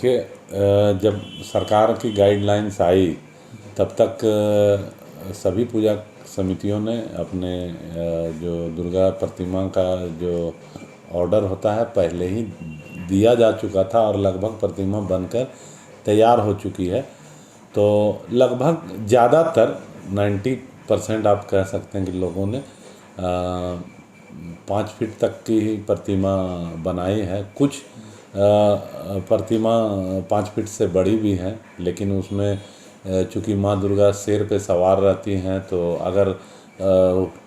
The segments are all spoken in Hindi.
देखिए, जब सरकार की गाइडलाइंस आई तब तक सभी पूजा समितियों ने अपने जो दुर्गा प्रतिमा का जो ऑर्डर होता है पहले ही दिया जा चुका था और लगभग प्रतिमा बनकर तैयार हो चुकी है। तो लगभग ज़्यादातर 90% आप कह सकते हैं कि लोगों ने 5 फीट तक की ही प्रतिमा बनाई है। कुछ प्रतिमा 5 फीट से बड़ी भी हैं, लेकिन उसमें चूँकि माँ दुर्गा शेर पे सवार रहती हैं, तो अगर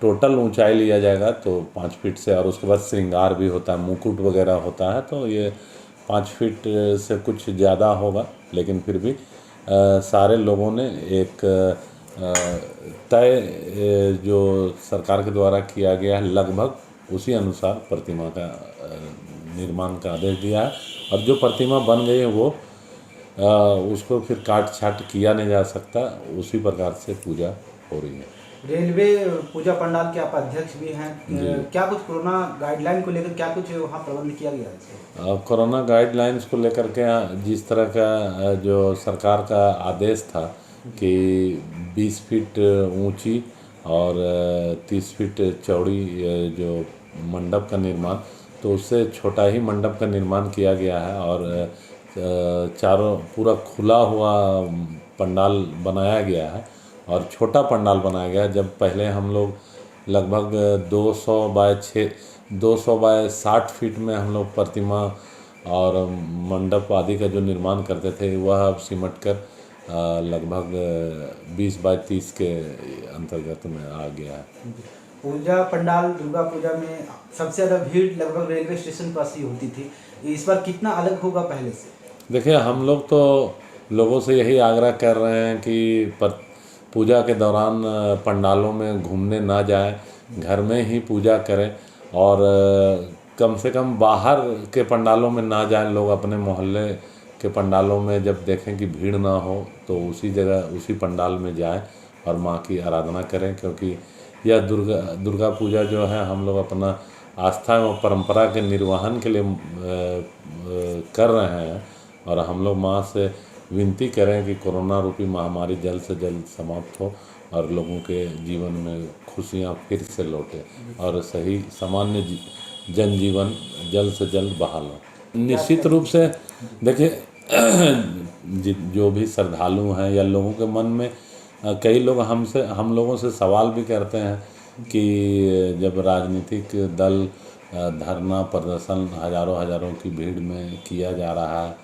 टोटल ऊंचाई लिया जाएगा तो 5 फीट से, और उसके बाद श्रृंगार भी होता है, मुकुट वगैरह होता है, तो ये 5 फीट से कुछ ज़्यादा होगा। लेकिन फिर भी सारे लोगों ने एक तय जो सरकार के द्वारा किया गया है लगभग उसी अनुसार प्रतिमा का निर्माण का आदेश दिया है। और जो प्रतिमा बन गई है वो उसको फिर काट छाट किया नहीं जा सकता, उसी प्रकार से पूजा हो रही है। रेलवे पूजा पंडाल के आप अध्यक्ष भी हैं, क्या कुछ कोरोना गाइडलाइन को लेकर क्या कुछ वहाँ प्रबंध किया गया है? कोरोना गाइडलाइंस को लेकर के जिस तरह का जो सरकार का आदेश था कि 20 फीट ऊंची और 30 फीट चौड़ी जो मंडप का निर्माण, तो उससे छोटा ही मंडप का निर्माण किया गया है और चारों पूरा खुला हुआ पंडाल बनाया गया है और छोटा पंडाल बनाया गया है। जब पहले हम लोग लगभग 200 बाय 60 फीट में हम लोग प्रतिमा और मंडप आदि का जो निर्माण करते थे, वह अब सिमट कर लगभग 20 बाय 30 के अंतर्गत में आ गया है। पूजा पंडाल दुर्गा पूजा में सबसे ज़्यादा भीड़ लगभग रेलवे स्टेशन पास ही होती थी, इस बार कितना अलग होगा पहले से? देखिए, हम लोग तो लोगों से यही आग्रह कर रहे हैं कि पूजा के दौरान पंडालों में घूमने ना जाएं, घर में ही पूजा करें और कम से कम बाहर के पंडालों में ना जाएं। लोग अपने मोहल्ले के पंडालों में जब देखें कि भीड़ ना हो तो उसी जगह उसी पंडाल में जाएं और माँ की आराधना करें, क्योंकि यह दुर्गा पूजा जो है हम लोग अपना आस्था एवं परंपरा के निर्वहन के लिए कर रहे हैं। और हम लोग माँ से विनती करें कि कोरोना रूपी महामारी जल्द से जल्द समाप्त हो और लोगों के जीवन में खुशियाँ फिर से लौटे और सही सामान्य जनजीवन जल्द से जल्द बहाल हो। निश्चित रूप से देखिए, जो भी श्रद्धालु हैं या लोगों के मन में कई लोग हम लोगों से सवाल भी करते हैं कि जब राजनीतिक दल धरना प्रदर्शन हज़ारों की भीड़ में किया जा रहा है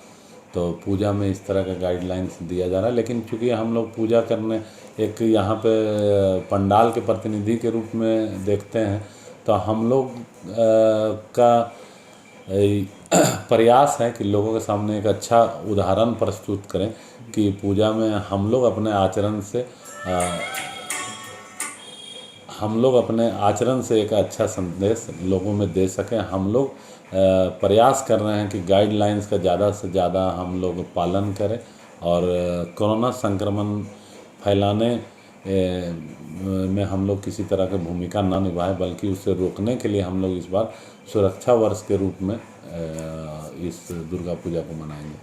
तो पूजा में इस तरह का गाइडलाइंस दिया जा रहा है, लेकिन चूँकि हम लोग पूजा करने एक यहाँ पे पंडाल के प्रतिनिधि के रूप में देखते हैं, तो हम लोग का प्रयास है कि लोगों के सामने एक अच्छा उदाहरण प्रस्तुत करें कि पूजा में हम लोग अपने आचरण से एक अच्छा संदेश लोगों में दे सकें। हम लोग प्रयास कर रहे हैं कि गाइडलाइंस का ज़्यादा से ज़्यादा हम लोग पालन करें और कोरोना संक्रमण फैलाने में हम लोग किसी तरह की भूमिका ना निभाएं, बल्कि उसे रोकने के लिए हम लोग इस बार सुरक्षा वर्ष के रूप में इस दुर्गा पूजा को मनाएंगे।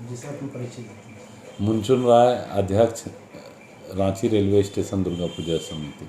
मुंचुन राय, अध्यक्ष, रांची रेलवे स्टेशन दुर्गा पूजा समिति।